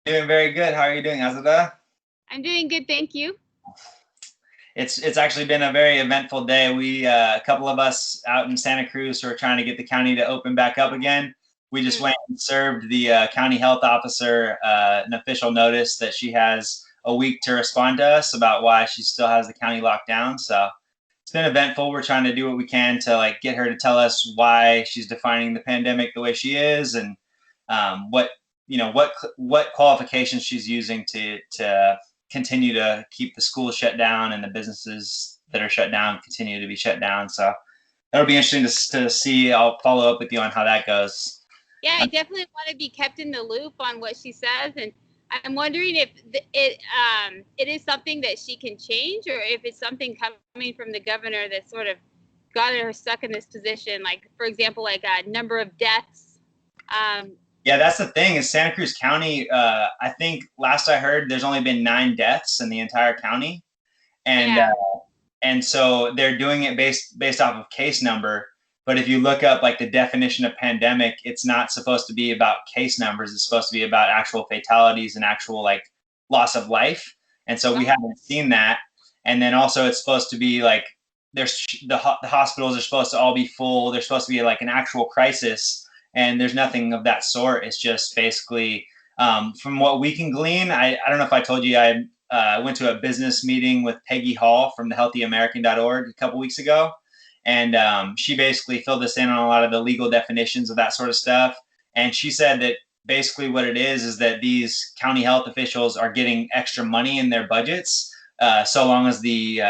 Doing very good. How are you doing, Azadeh? I'm doing good, thank you. It's actually been a very eventful day. A couple of us out in Santa Cruz who are trying to get the county to open back up again. We just Mm. went and served the county health officer an official notice that she has a week to respond to us about why she still has the county locked down. So it's been eventful. We're trying to do what we can to like get her to tell us why she's defining the pandemic the way she is, and what what qualifications she's using to continue to keep the schools shut down and the businesses that are shut down continue to be shut down. So that'll be interesting to see. I'll follow up with you on how that goes. Yeah, I definitely want to be kept in the loop on what she says, and I'm wondering if it is something that she can change, or if it's something coming from the governor that sort of got her stuck in this position. Like, for example, like a number of deaths. Um, Yeah, that's the thing is Santa Cruz County. I think last I heard, there's only been 9 deaths in the entire county, and yeah, and so they're doing it based off of case number. But if you look up like the definition of pandemic, it's not supposed to be about case numbers. It's supposed to be about actual fatalities and actual like loss of life. And so we uh, haven't seen that. And then also it's supposed to be like the hospitals are supposed to all be full. There's supposed to be like an actual crisis, and there's nothing of that sort. It's just basically from what we can glean. I don't know if I told you I went to a business meeting with Peggy Hall from the healthyamerican.org a couple weeks ago. And she basically filled us in on a lot of the legal definitions of that sort of stuff. And she said that basically what it is that these county health officials are getting extra money in their budgets so long as the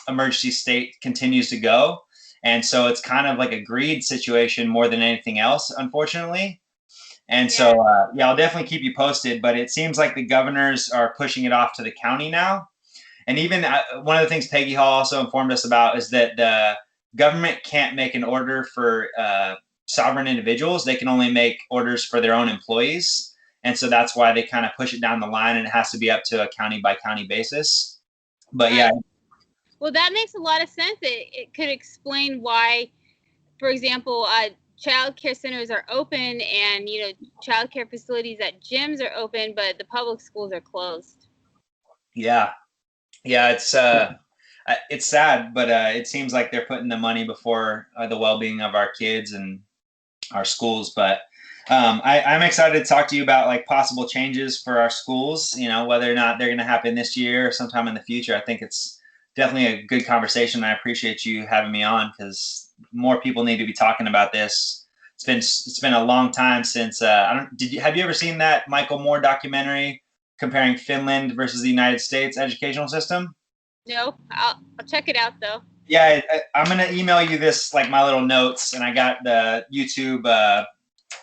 emergency state continues to go. And so it's kind of like a greed situation more than anything else, unfortunately. And yeah, so, yeah, I'll definitely keep you posted. But it seems like the governors are pushing it off to the county now. And even one of the things Peggy Hall also informed us about is that the government can't make an order for sovereign individuals. They can only make orders for their own employees. And so that's why they kind of push it down the line, and it has to be up to a county by county basis. But yeah, right. Well, that makes a lot of sense. It could explain why, for example, child care centers are open, and child care facilities at gyms are open, but the public schools are closed. yeah, yeah, it's sad, but it seems like they're putting the money before the well-being of our kids and our schools. But I'm excited to talk to you about like possible changes for our schools. You know, whether or not they're going to happen this year or sometime in the future. I think it's definitely a good conversation. I appreciate you having me on because more people need to be talking about this. It's been a long time since I don't. Have you ever seen that Michael Moore documentary comparing Finland versus the United States educational system? No, I'll check it out though. Yeah, I'm gonna email you this like my little notes, and I got the YouTube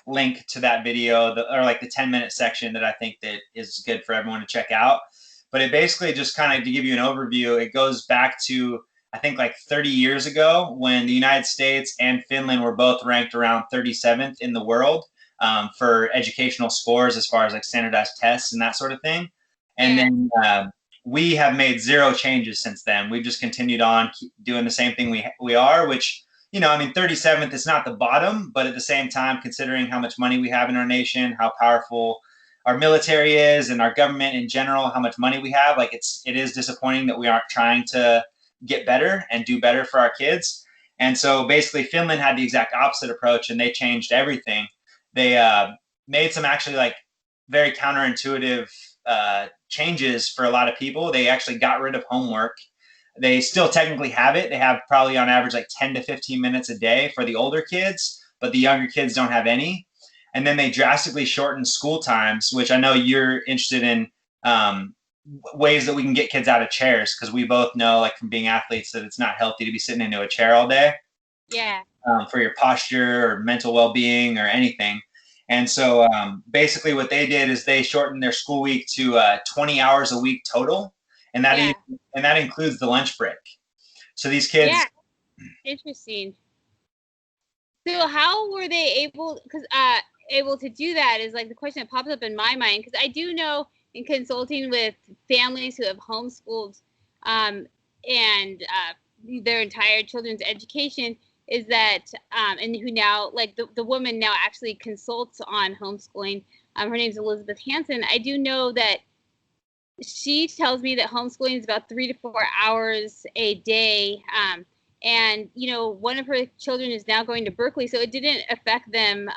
link to that video, or like the 10-minute section that I think that is good for everyone to check out. But it basically just kind of to give you an overview, it goes back to I think like 30 years ago when the United States and Finland were both ranked around 37th in the world for educational scores as far as like standardized tests and that sort of thing. And Yeah, then we have made zero changes since then. We've just continued on doing the same thing we are, which I mean, 37th is not the bottom, but at the same time, considering how much money we have in our nation, how powerful our military is, and our government in general, how much money we have, like it is disappointing that we aren't trying to get better and do better for our kids. And so basically, Finland had the exact opposite approach, and they changed everything. They made some actually like very counterintuitive changes for a lot of people. They actually got rid of homework. They still technically have it. They have probably on average like 10 to 15 minutes a day for the older kids, but the younger kids don't have any. And then they drastically shortened school times, which I know you're interested in ways that we can get kids out of chairs, because we both know, like from being athletes, that it's not healthy to be sitting into a chair all day yeah, for your posture or mental well-being or anything. And so basically what they did is they shortened their school week to 20 hours a week total, and yeah, that includes the lunch break. So these yeah. kids, Interesting. So how were they able to do that is like the question that pops up in my mind, because I do know in consulting with families who have homeschooled um, and their entire children's education is that and who now, like the woman now actually consults on homeschooling. Her name's Elizabeth Hansen. I do know that she tells me that homeschooling is about 3 to 4 hours a day. And, one of her children is now going to Berkeley, so it didn't affect them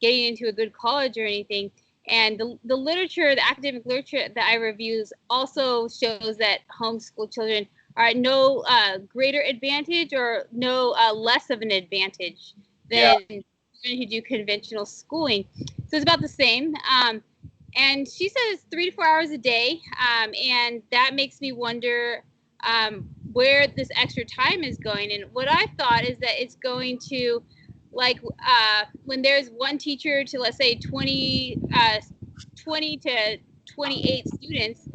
getting into a good college or anything. And the literature, the academic literature that I reviews also shows that homeschool children are at no greater advantage or no less of an advantage than children who do conventional schooling. So it's about the same. And she says 3 to 4 hours a day. And that makes me wonder where this extra time is going. And what I thought is that it's going to, like, when there's one teacher to, let's say, 20 to 28 students,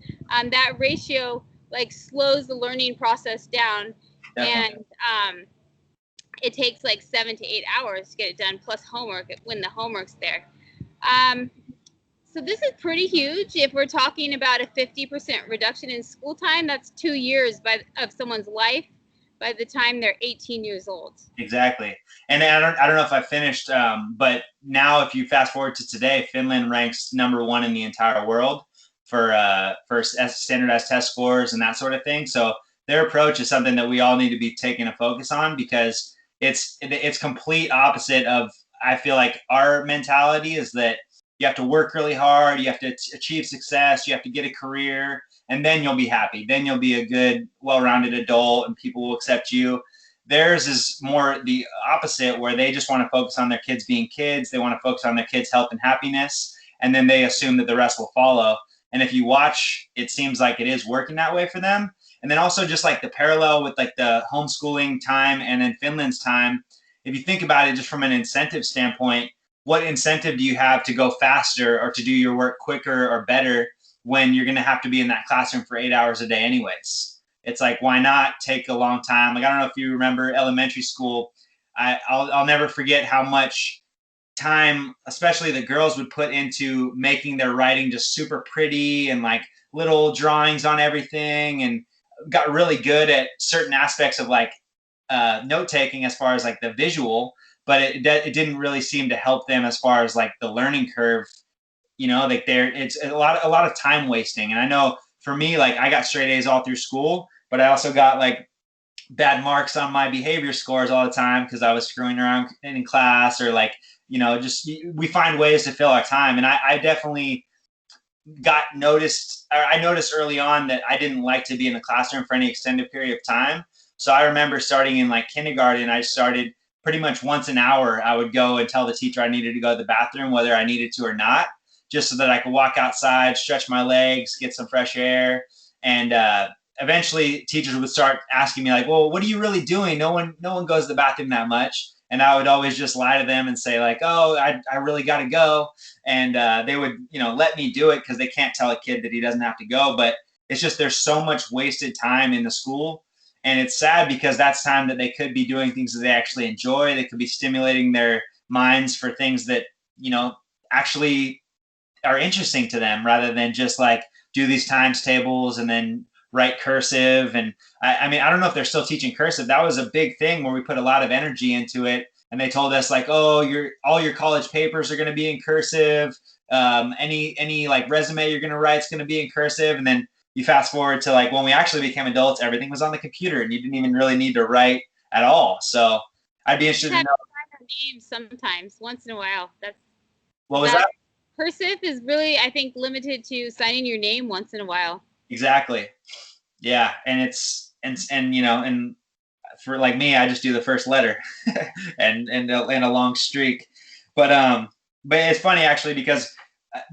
that ratio like slows the learning process down. Definitely. And it takes like 7 to 8 hours to get it done, plus homework when the homework's there. So this is pretty huge. If we're talking about a 50% reduction in school time, that's 2 years of someone's life by the time they're 18 years old. Exactly. And I don't know if I finished, but now if you fast forward to today, Finland ranks #1 in the entire world for standardized test scores and that sort of thing. So their approach is something that we all need to be taking a focus on, because it's complete opposite of, I feel like, our mentality is that you have to work really hard, you have to achieve success, you have to get a career, and then you'll be happy. Then you'll be a good, well-rounded adult and people will accept you. Theirs is more the opposite, where they just want to focus on their kids being kids. They want to focus on their kids' health and happiness, and then they assume that the rest will follow. And if you watch, it seems like it is working that way for them. And then also just like the parallel with like the homeschooling time and then Finland's time, if you think about it just from an incentive standpoint, what incentive do you have to go faster or to do your work quicker or better when you're going to have to be in that classroom for 8 hours a day anyways? It's like, why not take a long time? Like, I don't know if you remember elementary school. I'll never forget how much time, especially the girls, would put into making their writing just super pretty and like little drawings on everything, and got really good at certain aspects of like note taking as far as like the visual, but it didn't really seem to help them as far as like the learning curve. Like it's a lot of time wasting. And I know for me, like, I got straight A's all through school, but I also got like bad marks on my behavior scores all the time because I was screwing around in class, or like, just we find ways to fill our time. And I definitely I noticed early on that I didn't like to be in the classroom for any extended period of time. So I remember starting in like kindergarten, I started pretty much once an hour. I would go and tell the teacher I needed to go to the bathroom, whether I needed to or not, just so that I could walk outside, stretch my legs, get some fresh air. And eventually teachers would start asking me like, well, what are you really doing? No one goes to the bathroom that much. And I would always just lie to them and say like, oh, I really got to go. And they would, let me do it because they can't tell a kid that he doesn't have to go. But it's just, there's so much wasted time in the school. And it's sad because that's time that they could be doing things that they actually enjoy. They could be stimulating their minds for things that, actually are interesting to them, rather than just like do these times tables and then write cursive. And I mean, I don't know if they're still teaching cursive. That was a big thing where we put a lot of energy into it. And they told us like, oh, all your college papers are going to be in cursive. Any like resume you're going to write is going to be in cursive. And then you fast forward to like when we actually became adults, everything was on the computer and you didn't even really need to write at all. So I'd be interested to know. Names sometimes, once in a while. What was that? Cursive is really, I think, limited to signing your name once in a while. Exactly. Yeah, and and for like me, I just do the first letter, and a long streak. But it's funny actually, because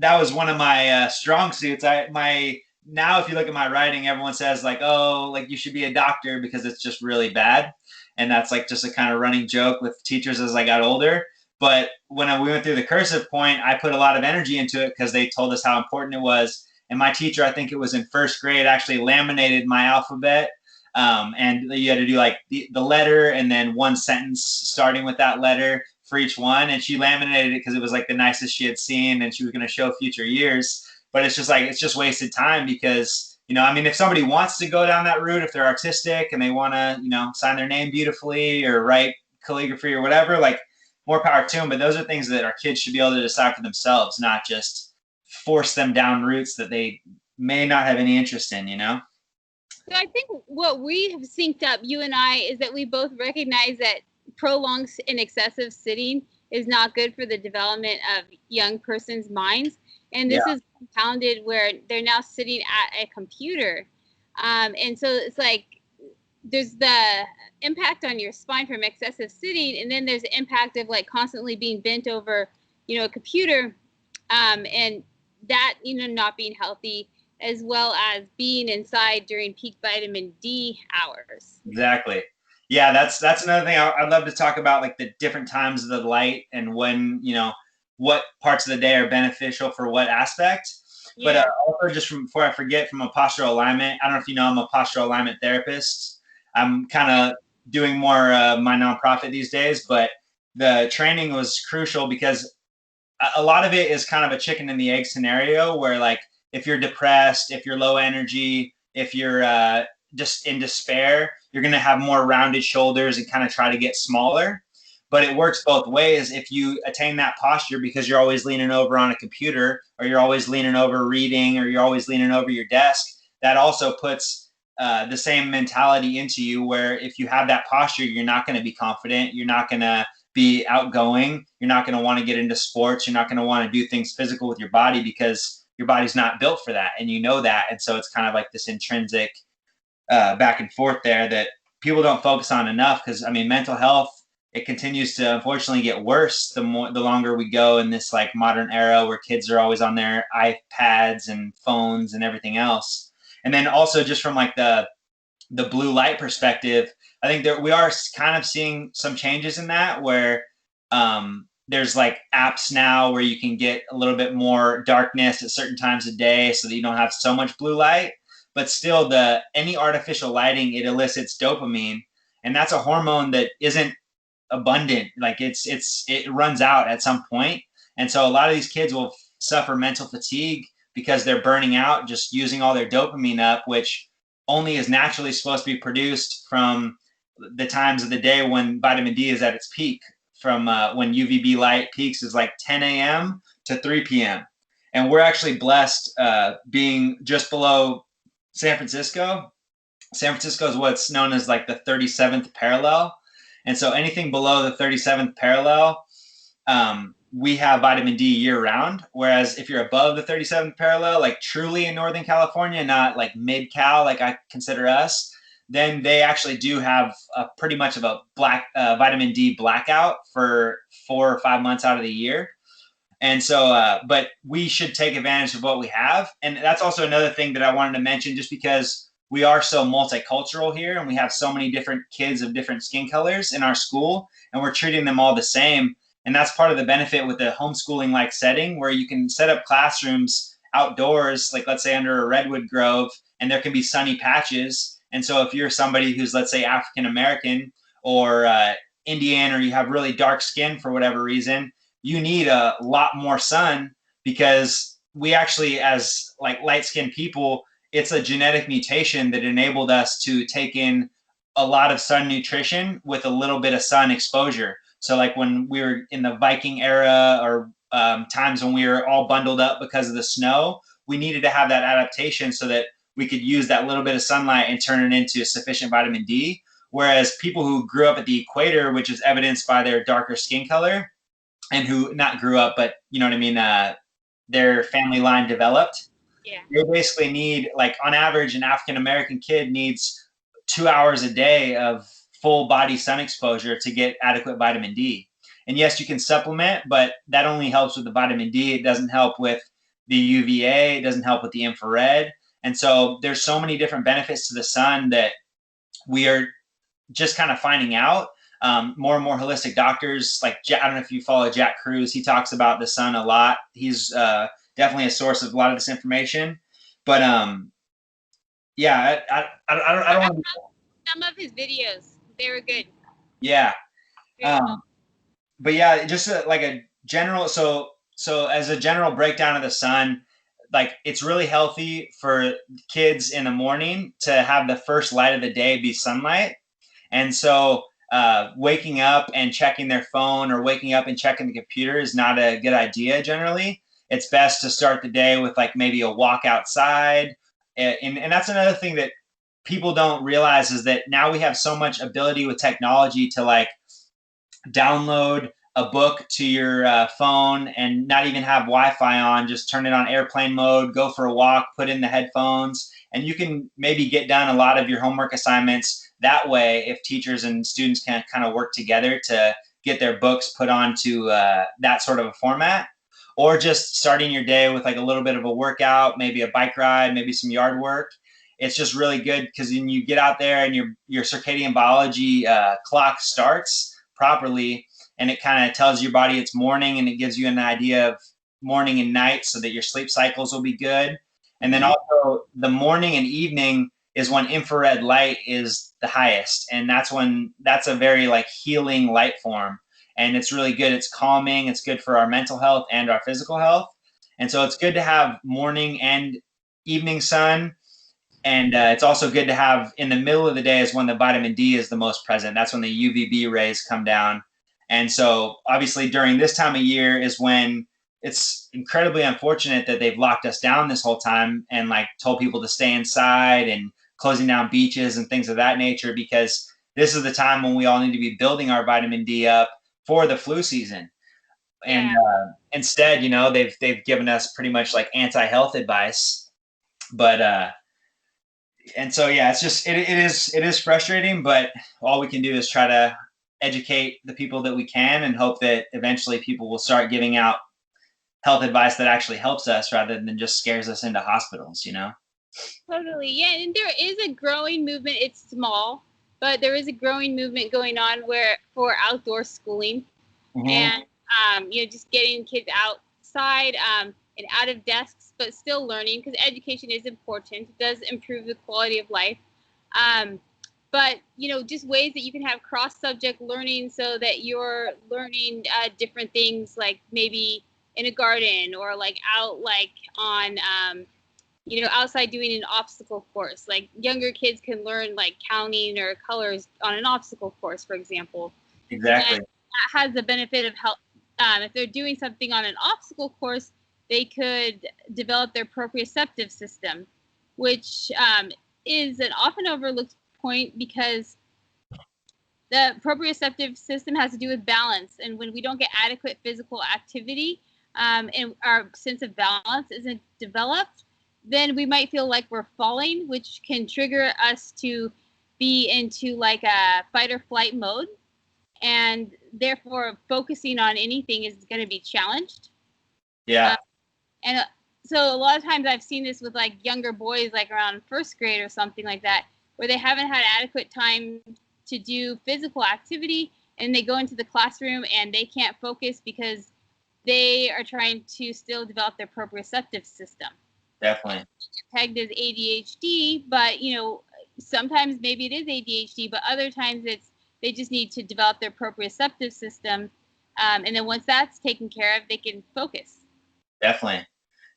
that was one of my strong suits. Now if you look at my writing, everyone says like, oh, like you should be a doctor because it's just really bad, and that's like just a kind of running joke with teachers as I got older. But when we went through the cursive point, I put a lot of energy into it because they told us how important it was. And my teacher, I think it was in first grade, actually laminated my alphabet. And you had to do like the letter and then one sentence starting with that letter for each one. And she laminated it because it was like the nicest she had seen, and she was going to show future years. But it's just like, it's just wasted time because, I mean, if somebody wants to go down that route, if they're artistic and they want to, sign their name beautifully or write calligraphy or whatever, like more power to them. But those are things that our kids should be able to decide for themselves, not just force them down routes that they may not have any interest in, you know? So I think what we have synced up, you and I, is that we both recognize that prolonged and excessive sitting is not good for the development of young person's minds. And this Yeah. is compounded where they're now sitting at a computer. And so it's like there's the impact on your spine from excessive sitting, and then there's the impact of like constantly being bent over, a computer, and that, not being healthy, as well as being inside during peak vitamin D hours. Exactly. Yeah, that's another thing I'd love to talk about, like the different times of the light and when, what parts of the day are beneficial for what aspect. But Yeah. also, just before I forget, from a postural alignment, I don't know if you know, I'm a postural alignment therapist. I'm kind of doing more my nonprofit these days, but the training was crucial because a lot of it is kind of a chicken and the egg scenario where, like, if you're depressed, if you're low energy, if you're just in despair, you're going to have more rounded shoulders and kind of try to get smaller. But it works both ways. If you attain that posture because you're always leaning over on a computer, or you're always leaning over reading, or you're always leaning over your desk, that also puts the same mentality into you, where if you have that posture, you're not going to be confident. You're not going to be outgoing. You're not going to want to get into sports. You're not going to want to do things physical with your body because your body's not built for that. And you know that. And so it's kind of like this intrinsic back and forth there that people don't focus on enough. Because, I mean, mental health, it continues to unfortunately get worse the longer we go in this like modern era where kids are always on their iPads and phones and everything else. And then also, just from like the blue light perspective, I think that we are kind of seeing some changes in that, where there's like apps now where you can get a little bit more darkness at certain times of day so that you don't have so much blue light. But still, any artificial lighting, it elicits dopamine, and that's a hormone that isn't abundant. Like it runs out at some point. And so a lot of these kids will suffer mental fatigue because they're burning out, just using all their dopamine up, which only is naturally supposed to be produced from the times of the day when vitamin D is at its peak. From when UVB light peaks is like 10 a.m. to 3 p.m. And we're actually blessed being just below San Francisco. San Francisco is what's known as like the 37th parallel. And so anything below the 37th parallel, we have vitamin D year round. Whereas if you're above the 37th parallel, like truly in Northern California, not like mid-cal, like I consider us, then they actually do have pretty much of a vitamin D blackout for 4 or 5 months out of the year. And so, but we should take advantage of what we have. And that's also another thing that I wanted to mention, just because we are so multicultural here and we have so many different kids of different skin colors in our school, and we're treating them all the same. And that's part of the benefit with the homeschooling like setting, where you can set up classrooms outdoors, like let's say under a redwood grove, and there can be sunny patches. And so if you're somebody who's, let's say, African American or Indian, or you have really dark skin for whatever reason, you need a lot more sun, because we actually, as like light-skinned people, it's a genetic mutation that enabled us to take in a lot of sun nutrition with a little bit of sun exposure. So like when we were in the Viking era, or times when we were all bundled up because of the snow, we needed to have that adaptation so that we could use that little bit of sunlight and turn it into sufficient vitamin D. Whereas people who grew up at the equator, which is evidenced by their darker skin color, and who not grew up, but you know what I mean, their family line developed. Yeah. They basically need, like on average, an African American kid needs 2 hours a day of full body sun exposure to get adequate vitamin D. And yes, you can supplement, but that only helps with the vitamin D. It doesn't help with the UVA. It doesn't help with the infrared. And so there's so many different benefits to the sun that we are just kind of finding out. More and more holistic doctors, like I don't know if you follow Jack Cruz. He talks about the sun a lot. He's definitely a source of a lot of this information. But yeah, I don't want to. Some of his videos, they were good. Yeah. But yeah, just like a general. So as a general breakdown of the sun, like it's really healthy for kids in the morning to have the first light of the day be sunlight. And so waking up and checking their phone or waking up and checking the computer is not a good idea generally. It's best to start the day with like maybe a walk outside. And that's another thing that people don't realize is that now we have so much ability with technology to like download a book to your phone and not even have Wi-Fi on, just turn it on airplane mode, go for a walk, put in the headphones, and you can maybe get done a lot of your homework assignments that way if teachers and students can kind of work together to get their books put onto that sort of a format. Or just starting your day with like a little bit of a workout, maybe a bike ride, maybe some yard work. It's just really good because then you get out there and your circadian biology clock starts properly, and it kind of tells your body it's morning, and it gives you an idea of morning and night so that your sleep cycles will be good. And then also the morning and evening is when infrared light is the highest, and that's a very like healing light form, and it's really good. It's calming, it's good for our mental health and our physical health. And so it's good to have morning and evening sun. And it's also good to have in the middle of the day is when the vitamin D is the most present. That's when the UVB rays come down. And so obviously during this time of year is when it's incredibly unfortunate that they've locked us down this whole time and like told people to stay inside and closing down beaches and things of that nature, because this is the time when we all need to be building our vitamin D up for the flu season. And instead, you know, they've given us pretty much like anti-health advice. But and so yeah, it's just it is frustrating, but all we can do is try to educate the people that we can and hope that eventually people will start giving out health advice that actually helps us rather than just scares us into hospitals, you know? Totally. Yeah, and there is a growing movement. It's small, but there is a growing movement going on where for outdoor schooling. Mm-hmm. And just getting kids outside and out of desks, but still learning, because education is important. It does improve the quality of life. But just ways that you can have cross-subject learning so that you're learning different things, like maybe in a garden or like out like on outside doing an obstacle course. Like younger kids can learn like counting or colors on an obstacle course, for example. Exactly. And that has the benefit of help. If they're doing something on an obstacle course, they could develop their proprioceptive system, which is an often overlooked point, because the proprioceptive system has to do with balance. And when we don't get adequate physical activity and our sense of balance isn't developed, then we might feel like we're falling, which can trigger us to be into like a fight or flight mode. And therefore, focusing on anything is going to be challenged. Yeah. So a lot of times I've seen this with like younger boys, like around first grade or something like that, where they haven't had adequate time to do physical activity, and they go into the classroom and they can't focus because they are trying to still develop their proprioceptive system. Definitely. Pegged as ADHD, but sometimes maybe it is ADHD, but other times they just need to develop their proprioceptive system, and then once that's taken care of, they can focus. Definitely.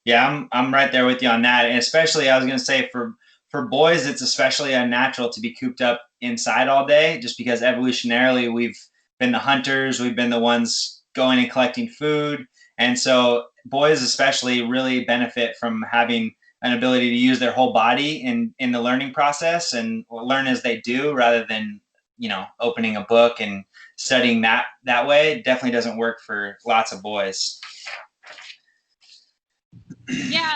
Yeah, I'm right there with you on that. And especially, I was going to say for boys, it's especially unnatural to be cooped up inside all day, just because evolutionarily we've been the hunters, we've been the ones going and collecting food. And so boys especially really benefit from having an ability to use their whole body in the learning process and learn as they do, rather than, opening a book and studying that way. It definitely doesn't work for lots of boys. Yeah,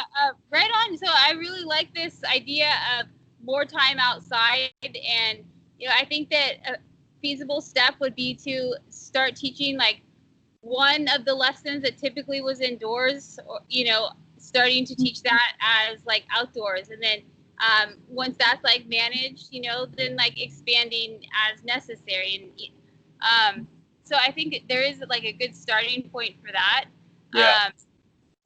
right on. So I really like this idea of more time outside, and I think that a feasible step would be to start teaching like one of the lessons that typically was indoors, or starting to teach that as like outdoors, and then once that's like managed, then like expanding as necessary. And so I think there is like a good starting point for that. Yeah.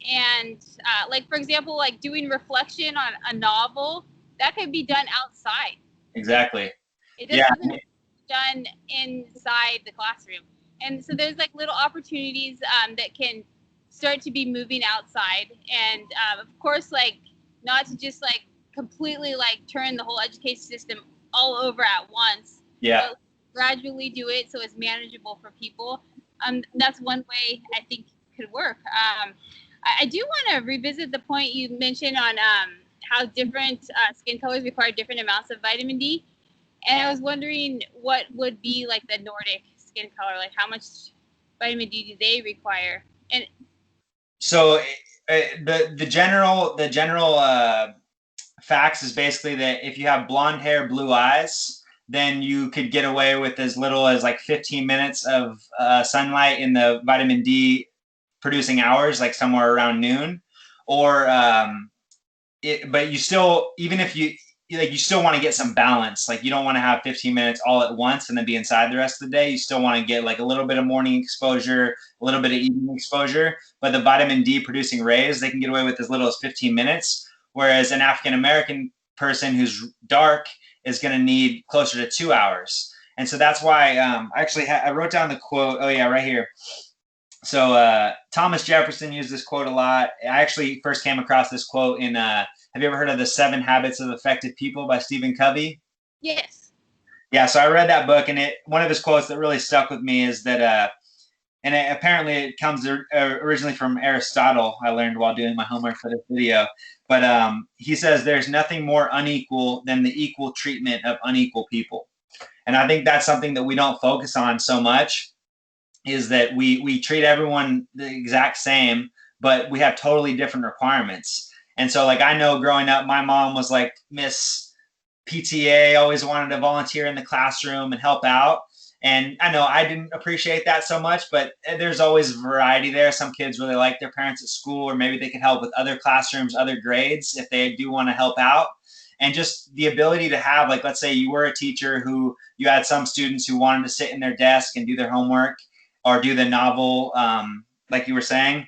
And like, for example, like doing reflection on a novel, that could be done outside. Exactly. It doesn't have to be done inside the classroom. And so there's like little opportunities that can start to be moving outside. And of course, like not to just like completely like turn the whole education system all over at once. Yeah. But gradually do it so it's manageable for people. That's one way I think could work. I do want to revisit the point you mentioned on how different skin colors require different amounts of vitamin D. And I was wondering what would be like the Nordic skin color, like how much vitamin D do they require? And So the general facts is basically that if you have blonde hair, blue eyes, then you could get away with as little as like 15 minutes of sunlight in the vitamin D producing hours, like somewhere around noon. Or but you still, even if you like, you still want to get some balance. Like you don't want to have 15 minutes all at once and then be inside the rest of the day. You still want to get like a little bit of morning exposure, a little bit of evening exposure. But the vitamin D producing rays, they can get away with as little as 15 minutes. Whereas an African American person who's dark is going to need closer to 2 hours. And so that's why I wrote down the quote. Oh yeah, right here. So Thomas Jefferson used this quote a lot. I actually first came across this quote in have you ever heard of The 7 Habits of Effective People by Stephen Covey? yes. Yeah, so I read that book, and one of his quotes that really stuck with me is that apparently it comes originally from Aristotle. I learned while doing my homework for this video. But he says there's nothing more unequal than the equal treatment of unequal people. And I think that's something that we don't focus on so much, is that we treat everyone the exact same, but we have totally different requirements. And so like I know growing up, my mom was like Miss PTA, always wanted to volunteer in the classroom and help out. And I know I didn't appreciate that so much, but there's always variety there. Some kids really like their parents at school, or maybe they can help with other classrooms, other grades if they do want to help out. And just the ability to have, like, let's say you were a teacher who you had some students who wanted to sit in their desk and do their homework or do the novel, like you were saying.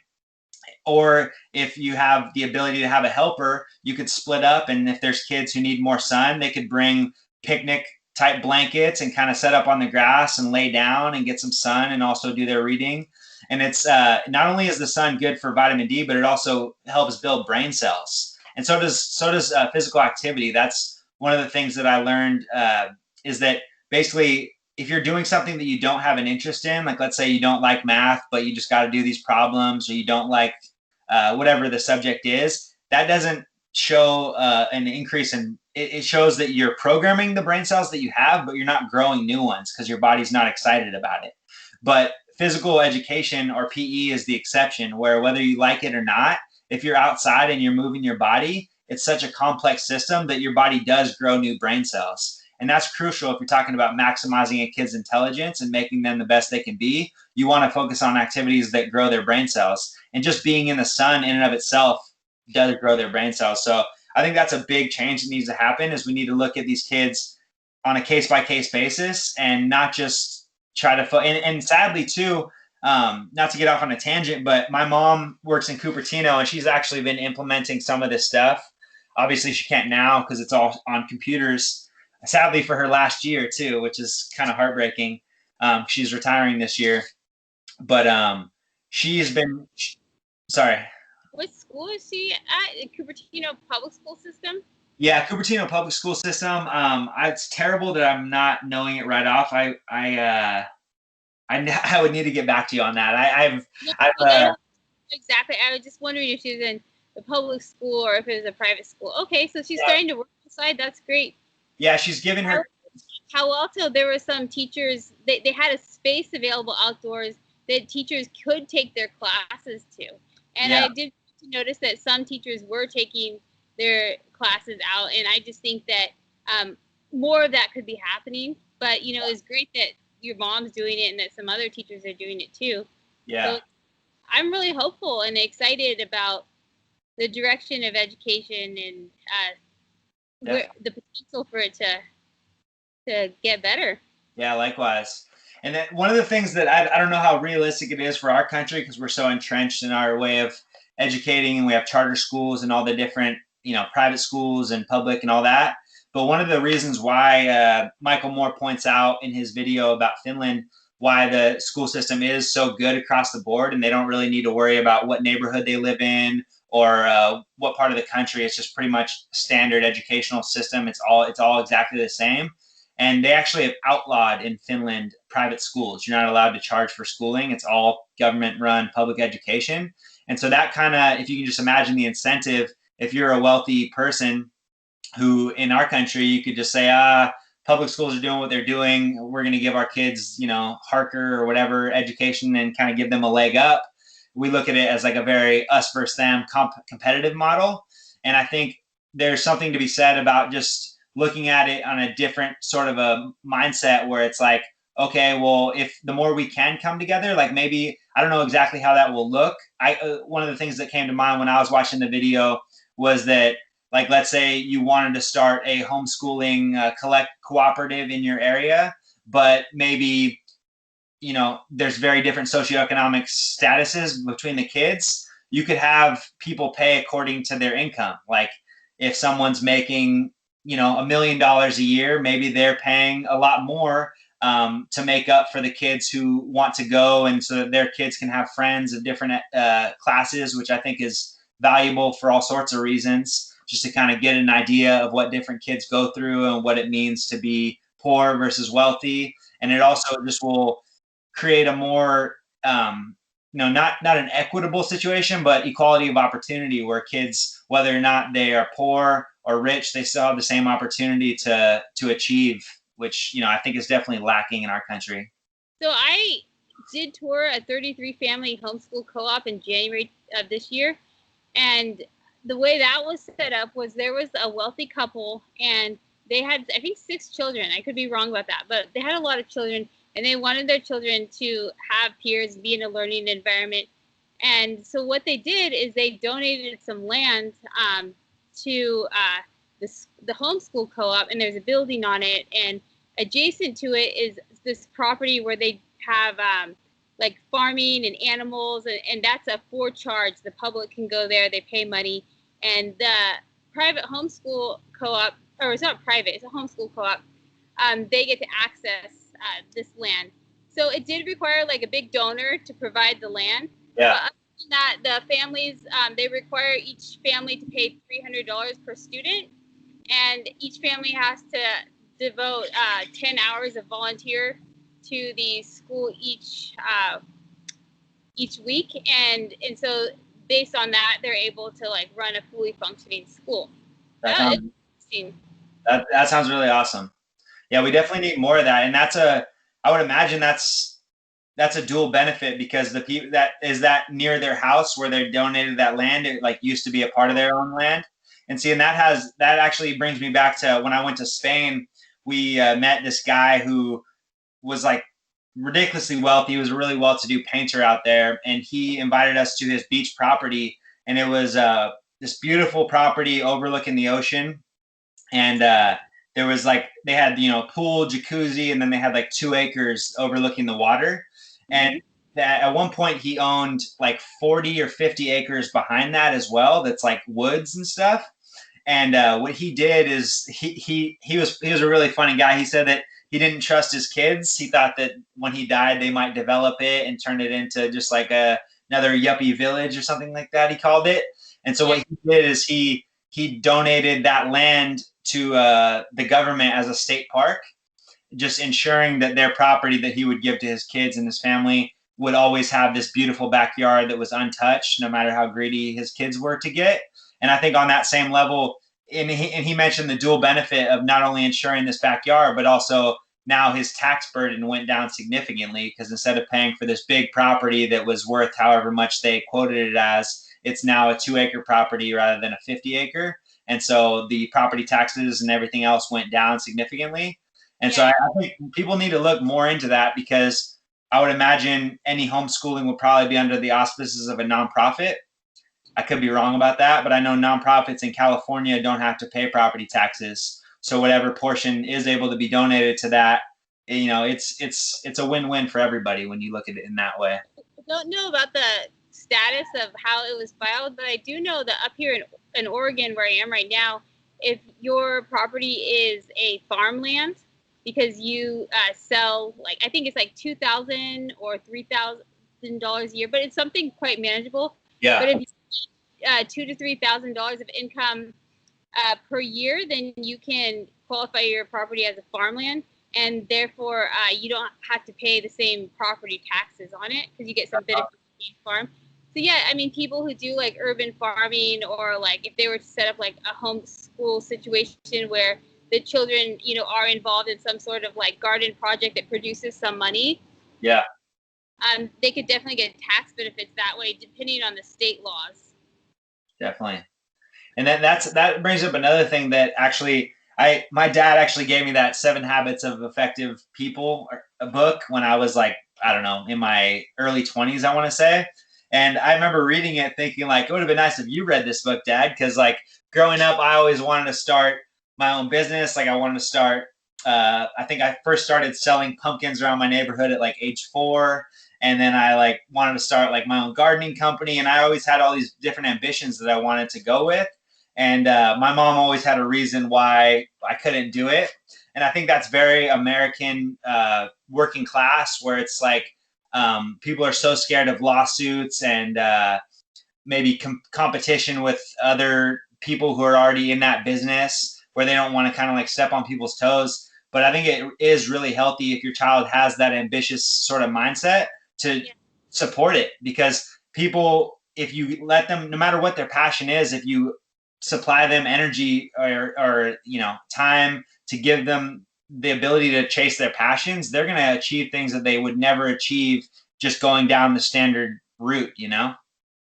Or if you have the ability to have a helper, you could split up. And if there's kids who need more sun, they could bring picnic type blankets and kind of set up on the grass and lay down and get some sun and also do their reading. And it's not only is the sun good for vitamin D, but it also helps build brain cells. And so does physical activity. That's one of the things that I learned is that basically if you're doing something that you don't have an interest in, like let's say you don't like math, but you just got to do these problems, or you don't like whatever the subject is, that doesn't show an increase in it shows that you're programming the brain cells that you have, but you're not growing new ones because your body's not excited about it. But physical education, or PE, is the exception, where whether you like it or not, if you're outside and you're moving your body, it's such a complex system that your body does grow new brain cells. And that's crucial if you're talking about maximizing a kid's intelligence and making them the best they can be. You want to focus on activities that grow their brain cells. And just being in the sun in and of itself does grow their brain cells. So I think that's a big change that needs to happen, is we need to look at these kids on a case-by-case basis and not just try to and sadly too, not to get off on a tangent, but my mom works in Cupertino and she's actually been implementing some of this stuff. Obviously she can't now because it's all on computers, sadly for her last year too, which is kind of heartbreaking. She's retiring this year, but she's been sorry. What school is she at? Cupertino public school system? Yeah, Cupertino public school system. It's terrible that I'm not knowing it right off. I would need to get back to you on that. I don't exactly. I was just wondering if she was in the public school or if it was a private school. Okay, so she's starting to work outside. That's great. Yeah, she's given her. How also there were some teachers, they had a space available outdoors that teachers could take their classes to. And I did notice that some teachers were taking their classes out. And I just think that more of that could be happening. But, you know, it's great that your mom's doing it and that some other teachers are doing it too. Yeah. So I'm really hopeful and excited about the direction of education and the potential for it to get better. Yeah, likewise. And then one of the things that I don't know how realistic it is for our country, because we're so entrenched in our way of educating, and we have charter schools and all the different, private schools and public and all that. But one of the reasons why Michael Moore points out in his video about Finland, why the school system is so good across the board, and they don't really need to worry about what neighborhood they live in or what part of the country. It's just pretty much standard educational system. It's all exactly the same. And they actually have outlawed in Finland private schools. You're not allowed to charge for schooling. It's all government run public education. And so that kind of, if you can just imagine the incentive, if you're a wealthy person who in our country, you could just say, public schools are doing what they're doing. We're going to give our kids, Harker or whatever education and kind of give them a leg up. We look at it as like a very us versus them competitive model. And I think there's something to be said about just looking at it on a different sort of a mindset where it's like, okay, well, if the more we can come together, like maybe, I don't know exactly how that will look. One of the things that came to mind when I was watching the video was that, like, let's say you wanted to start a homeschooling cooperative in your area, but maybe, there's very different socioeconomic statuses between the kids. You could have people pay according to their income. Like if someone's making, $1 million a year, maybe they're paying a lot more to make up for the kids who want to go, and so that their kids can have friends of different classes, which I think is valuable for all sorts of reasons, just to kind of get an idea of what different kids go through and what it means to be poor versus wealthy. And it also just will create a more, not an equitable situation, but equality of opportunity, where kids, whether or not they are poor or rich, they still have the same opportunity to achieve, which, I think is definitely lacking in our country. So I did tour a 33 family homeschool co-op in January of this year. And the way that was set up was there was a wealthy couple and they had, I think, 6 children. I could be wrong about that, but they had a lot of children and they wanted their children to have peers, be in a learning environment. And so what they did is they donated some land to the homeschool co-op, and there's a building on it. And adjacent to it is this property where they have like farming and animals, and that's a for charge. The public can go there, they pay money. And the private homeschool co-op, or it's not private, it's a homeschool co-op, they get to access this land. So it did require like a big donor to provide the land. Yeah. But other than that, the families, they require each family to pay $300 per student. And each family has to devote 10 hours of volunteer to the school each week. And so based on that, they're able to like run a fully functioning school. That sounds interesting. That sounds really awesome. Yeah, we definitely need more of that. And I would imagine that's a dual benefit, because the people that near their house where they donated that land, it like used to be a part of their own land. And see, and that actually brings me back to when I went to Spain. We met this guy who was like ridiculously wealthy. He was a really well-to-do painter out there, and he invited us to his beach property. And it was this beautiful property overlooking the ocean. And there was like, they had, pool, jacuzzi, and then they had like 2 acres overlooking the water. And that at one point he owned like 40 or 50 acres behind that as well. That's like woods and stuff. And what he did is he was a really funny guy. He said that he didn't trust his kids. He thought that when he died, they might develop it and turn it into just like another yuppie village or something like that, he called it. And so what he did is he donated that land to the government as a state park, just ensuring that their property that he would give to his kids and his family would always have this beautiful backyard that was untouched, no matter how greedy his kids were to get. And I think on that same level, and he mentioned the dual benefit of not only ensuring this backyard, but also now his tax burden went down significantly, because instead of paying for this big property that was worth however much they quoted it as, it's now a 2-acre property rather than a 50-acre. And so the property taxes and everything else went down significantly. And so I think people need to look more into that, because I would imagine any homeschooling would probably be under the auspices of a nonprofit. I could be wrong about that, but I know nonprofits in California don't have to pay property taxes. So whatever portion is able to be donated to that, it's a win-win for everybody when you look at it in that way. I don't know about the status of how it was filed, but I do know that up here in Oregon, where I am right now, if your property is a farmland, because you sell, like, I think it's like $2,000 or $3,000 a year, but it's something quite manageable. Yeah. But if $2,000 to $3,000 of income per year, then you can qualify your property as a farmland, and therefore you don't have to pay the same property taxes on it because you get some benefits from being farm. So yeah, I mean, people who do like urban farming, or like if they were to set up like a homeschool situation where the children, you know, are involved in some sort of like garden project that produces some money. Yeah. They could definitely get tax benefits that way, depending on the state laws. Definitely. And then that brings up another thing that actually my dad actually gave me that 7 Habits of Effective People book when I was like, I don't know, in my early 20s, I want to say. And I remember reading it thinking like, it would have been nice if you read this book, Dad, because like growing up, I always wanted to start my own business. Like I wanted to start, I think I first started selling pumpkins around my neighborhood at like age 4. And then I like wanted to start like my own gardening company. And I always had all these different ambitions that I wanted to go with. And my mom always had a reason why I couldn't do it. And I think that's very American working class, where it's like people are so scared of lawsuits and maybe competition with other people who are already in that business, where they don't want to kind of like step on people's toes. But I think it is really healthy if your child has that ambitious sort of mindset to support it, because people, if you let them, no matter what their passion is, if you supply them energy or you know, time to give them the ability to chase their passions, they're going to achieve things that they would never achieve just going down the standard route, you know?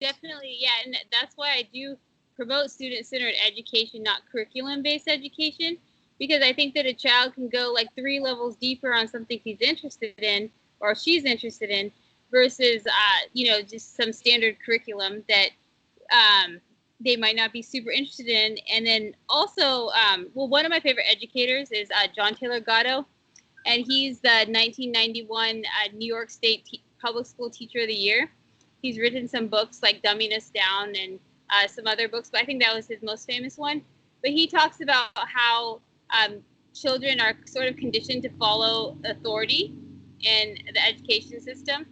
Definitely, yeah, and that's why I do promote student-centered education, not curriculum-based education, because I think that a child can go like 3 levels deeper on something he's interested in or she's interested in versus, you know, just some standard curriculum that they might not be super interested in. And then also, well, one of my favorite educators is John Taylor Gatto, and he's the 1991 New York State Public School Teacher of the Year. He's written some books like Dumbing Us Down and some other books, but I think that was his most famous one. But he talks about how children are sort of conditioned to follow authority in the education system,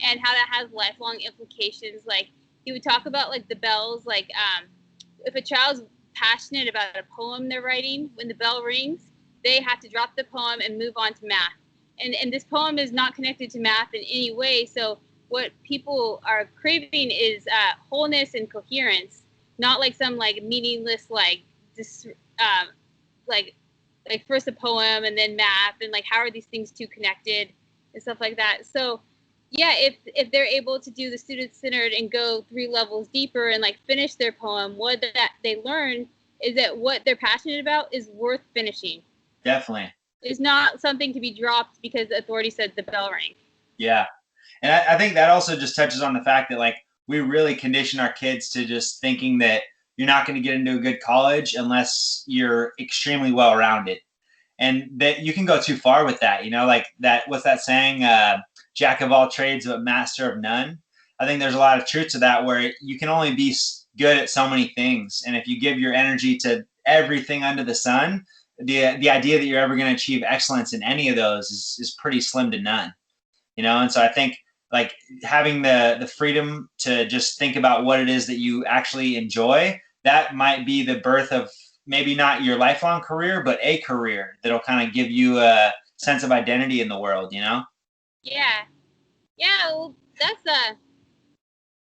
and how that has lifelong implications. Like he would talk about like the bells, like if a child's passionate about a poem they're writing, when the bell rings, they have to drop the poem and move on to math. And this poem is not connected to math in any way. So what people are craving is wholeness and coherence, not like some like meaningless like this like first a poem and then math, and like how are these things two connected and stuff like that. So yeah, if they're able to do the student-centered and go 3 levels deeper and like finish their poem, what that they learn is that what they're passionate about is worth finishing. Definitely. It's not something to be dropped because the authority said the bell rang. Yeah. And I think that also just touches on the fact that like we really condition our kids to just thinking that you're not going to get into a good college unless you're extremely well rounded. And that you can go too far with that, you know, like that, what's that saying? Jack of all trades, but master of none. I think there's a lot of truth to that, where you can only be good at so many things. And if you give your energy to everything under the sun, the idea that you're ever going to achieve excellence in any of those is pretty slim to none, you know? And so I think like having the freedom to just think about what it is that you actually enjoy, that might be the birth of maybe not your lifelong career, but a career that'll kind of give you a sense of identity in the world, you know? Yeah. Well, that's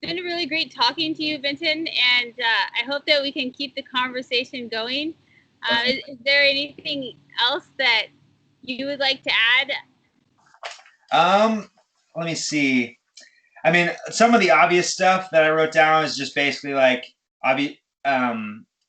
been really great talking to you, Vinton, and I hope that we can keep the conversation going. Is there anything else that you would like to add? Let me see. I mean, some of the obvious stuff that I wrote down is just basically like,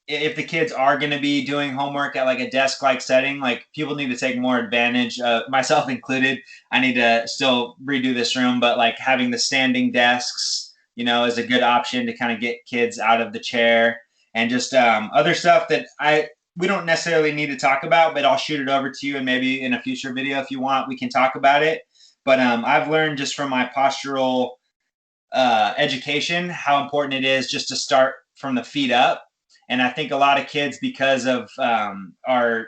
if the kids are going to be doing homework at like a desk-like setting, like people need to take more advantage, myself included. I need to still redo this room, but like having the standing desks, you know, is a good option to kind of get kids out of the chair, and just other stuff that we don't necessarily need to talk about, but I'll shoot it over to you, and maybe in a future video, if you want, we can talk about it. But I've learned just from my postural education how important it is just to start from the feet up. And I think a lot of kids, because of our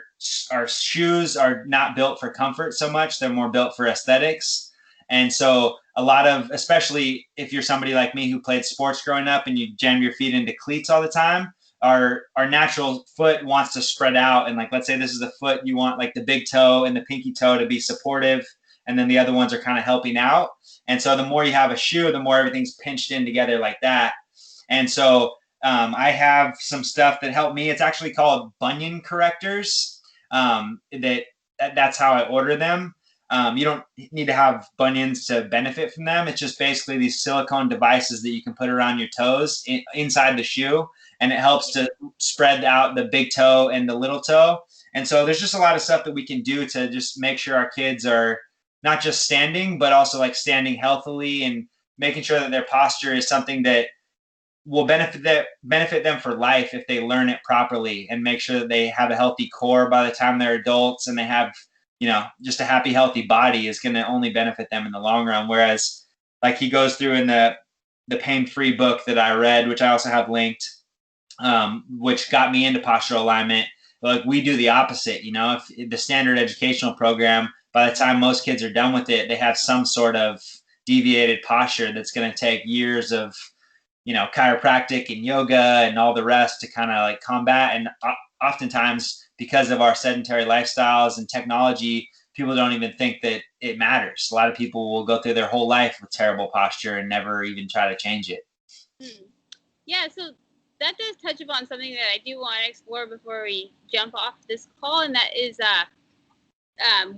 shoes are not built for comfort so much, they're more built for aesthetics. And so a lot of, especially if you're somebody like me who played sports growing up and you jam your feet into cleats all the time, our natural foot wants to spread out, and like let's say this is the foot, you want like the big toe and the pinky toe to be supportive, and then the other ones are kind of helping out. And so the more you have a shoe, the more everything's pinched in together like that. And so I have some stuff that help me. It's actually called bunion correctors. That's how I order them. You don't need to have bunions to benefit from them. It's just basically these silicone devices that you can put around your toes inside the shoe, and it helps to spread out the big toe and the little toe. And so there's just a lot of stuff that we can do to just make sure our kids are not just standing, but also like standing healthily and making sure that their posture is something that will benefit them for life if they learn it properly, and make sure that they have a healthy core by the time they're adults, and they have, you know, just a happy, healthy body is going to only benefit them in the long run. Whereas like he goes through in the pain-free book that I read, which I also have linked, which got me into postural alignment. Like we do the opposite, you know, if the standard educational program, by the time most kids are done with it, they have some sort of deviated posture that's going to take years of, you know, chiropractic and yoga and all the rest to kind of like combat. And oftentimes, because of our sedentary lifestyles and technology, people don't even think that it matters. A lot of people will go through their whole life with terrible posture and never even try to change it. Yeah, so that does touch upon something that I do want to explore before we jump off this call, and that is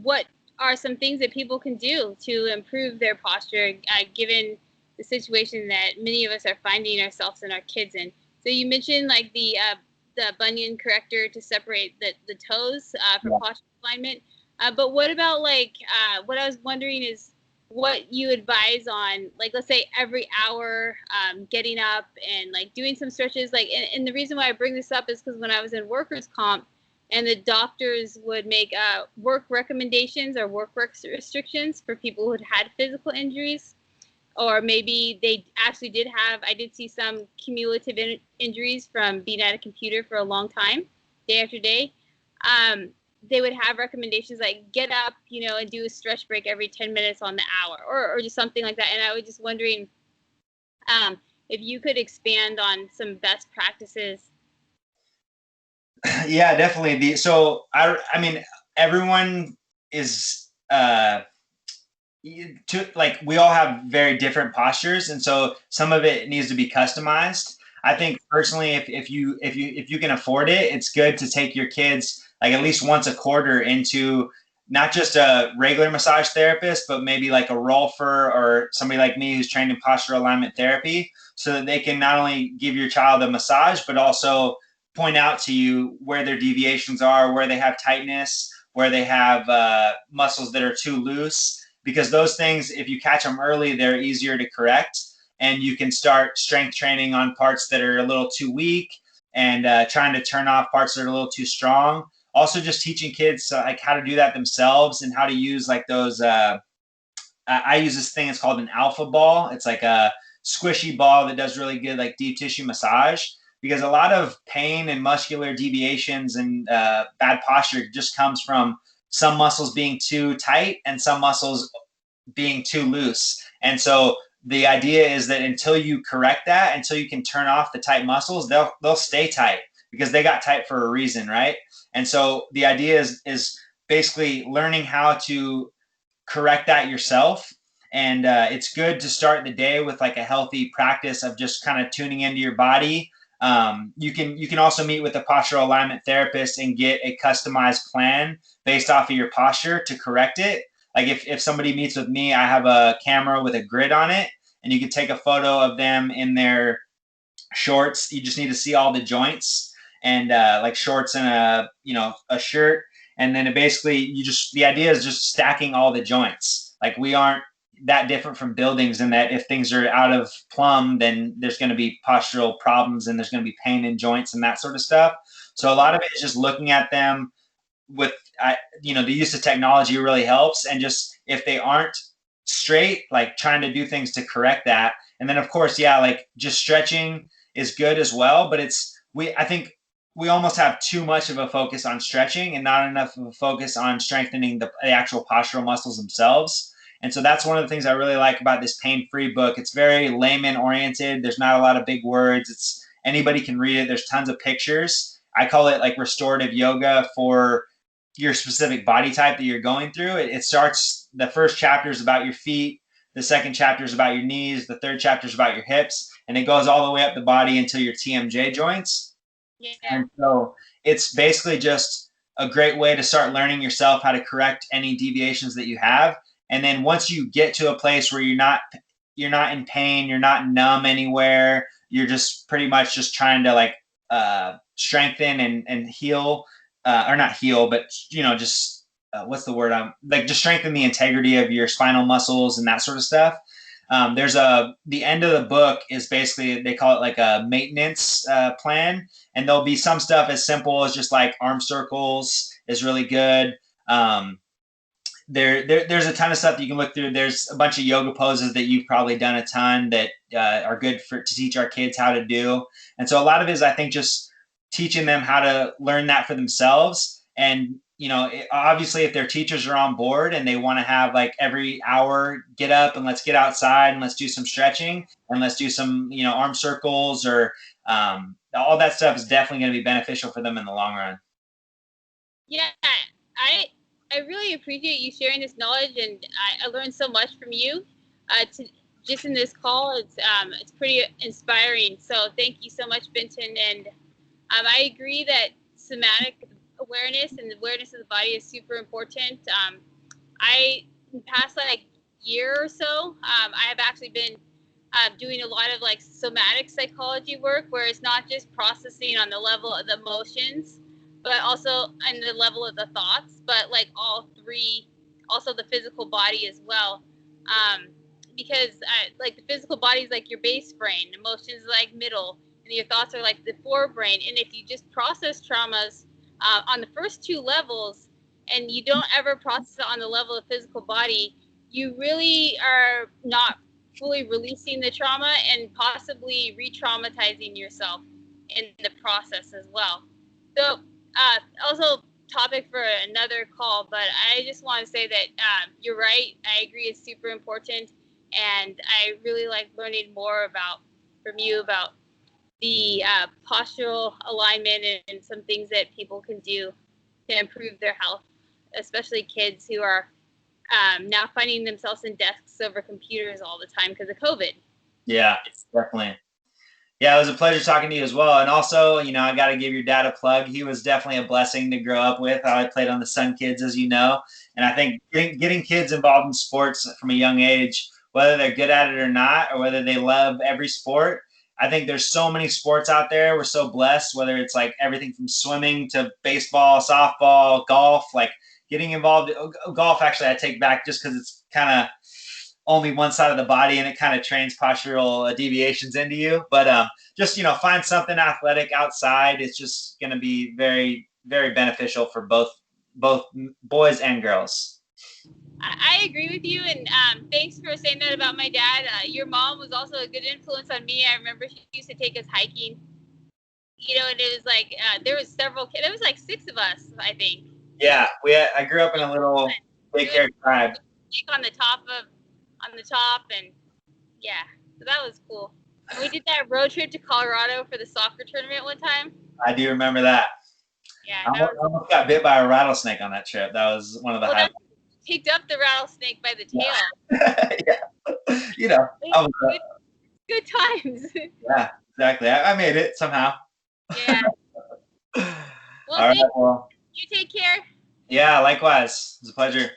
what are some things that people can do to improve their posture, given the situation that many of us are finding ourselves and our kids in. So you mentioned like the bunion corrector to separate the toes for posture alignment. But what about like what I was wondering is what you advise on, like, let's say every hour, getting up and like doing some stretches. Like, and the reason why I bring this up is because when I was in workers' comp, and the doctors would make work recommendations or work restrictions for people who had physical injuries, or maybe they actually did have, I did see some cumulative injuries from being at a computer for a long time, day after day. They would have recommendations like get up, you know, and do a stretch break every 10 minutes on the hour, or just something like that. And I was just wondering if you could expand on some best practices. Yeah, definitely. I mean, everyone is like we all have very different postures, and so some of it needs to be customized. I think personally, if you can afford it, it's good to take your kids like at least once a quarter into not just a regular massage therapist, but maybe like a rolfer or somebody like me who's trained in postural alignment therapy, so that they can not only give your child a massage, but also point out to you where their deviations are, where they have tightness, where they have muscles that are too loose, because those things, if you catch them early, they're easier to correct, and you can start strength training on parts that are a little too weak, and trying to turn off parts that are a little too strong. Also just teaching kids like how to do that themselves, and how to use like those I use this thing, it's called an alpha ball. It's like a squishy ball that does really good like deep tissue massage, because a lot of pain and muscular deviations and bad posture just comes from some muscles being too tight and some muscles being too loose. And so the idea is that until you correct that, until you can turn off the tight muscles, they'll stay tight because they got tight for a reason, right? And so the idea is basically learning how to correct that yourself. And it's good to start the day with like a healthy practice of just kind of tuning into your body. You can also meet with a postural alignment therapist and get a customized plan based off of your posture to correct it. Like if somebody meets with me, I have a camera with a grid on it, and you can take a photo of them in their shorts. You just need to see all the joints, and like shorts and a shirt. And then the idea is just stacking all the joints. Like we aren't that different from buildings in that if things are out of plumb, then there's going to be postural problems and there's going to be pain in joints and that sort of stuff. So a lot of it is just looking at them with, the use of technology really helps. And just if they aren't straight, like trying to do things to correct that. And then of course, yeah, like just stretching is good as well. But I think we almost have too much of a focus on stretching and not enough of a focus on strengthening the actual postural muscles themselves. And so that's one of the things I really like about this pain-free book. It's very layman oriented. There's not a lot of big words. Anybody can read it. There's tons of pictures. I call it like restorative yoga for your specific body type that you're going through. It starts, the first chapter is about your feet, the second chapter is about your knees, the third chapter is about your hips, and it goes all the way up the body until your TMJ joints. Yeah. And so it's basically just a great way to start learning yourself how to correct any deviations that you have. And then once you get to a place where you're not in pain, you're not numb anywhere, you're just pretty much just trying to like strengthen and heal, or not heal, but just what's the word? Like just strengthen the integrity of your spinal muscles and that sort of stuff. There's the end of the book is basically, they call it like a maintenance plan, and there'll be some stuff as simple as just like arm circles is really good. There's a ton of stuff that you can look through. There's a bunch of yoga poses that you've probably done a ton that are good to teach our kids how to do. And so a lot of it is, I think, just teaching them how to learn that for themselves. And obviously, if their teachers are on board and they want to have like every hour, get up and let's get outside and let's do some stretching and let's do some arm circles, or all that stuff is definitely going to be beneficial for them in the long run. Yeah, I really appreciate you sharing this knowledge, and I learned so much from you. Just in this call, it's pretty inspiring. So thank you so much, Benton. And I agree that somatic awareness and awareness of the body is super important. In the past like year or so, I have actually been doing a lot of like somatic psychology work, where it's not just processing on the level of the emotions, but also on the level of the thoughts, but like all three, also the physical body as well. Because like the physical body is like your base brain, emotions like middle, and your thoughts are like the forebrain. And if you just process traumas on the first two levels, and you don't ever process it on the level of physical body, you really are not fully releasing the trauma and possibly re-traumatizing yourself in the process as well. So also topic for another call, but I just want to say that you're right. I agree, it's super important, and I really like learning more from you about the postural alignment and some things that people can do to improve their health, especially kids who are now finding themselves in desks over computers all the time because of COVID. Yeah, definitely. Yeah, it was a pleasure talking to you as well. And also, I got to give your dad a plug. He was definitely a blessing to grow up with. I played on the Sun Kids, as you know. And I think getting kids involved in sports from a young age, whether they're good at it or not, or whether they love every sport, I think there's so many sports out there. We're so blessed, whether it's like everything from swimming to baseball, softball, golf, like getting involved. Golf, actually, I take back, just because it's kind of only one side of the body and it kind of trains postural deviations into you. But just, find something athletic outside. It's just going to be very, very beneficial for both boys and girls. I agree with you, and thanks for saying that about my dad. Your mom was also a good influence on me. I remember she used to take us hiking, and it was like there was several kids. There was like 6 of us, I think. Yeah, I grew up in a little daycare tribe. On the top, and yeah, so that was cool. And we did that road trip to Colorado for the soccer tournament one time. I do remember that. Yeah, I almost got bit by a rattlesnake on that trip. That was one of the highlights. Picked up the rattlesnake by the tail. Yeah. Good times. Yeah, exactly. I made it somehow. Yeah. Well, all right. Well, you take care. Yeah, likewise. It was a pleasure.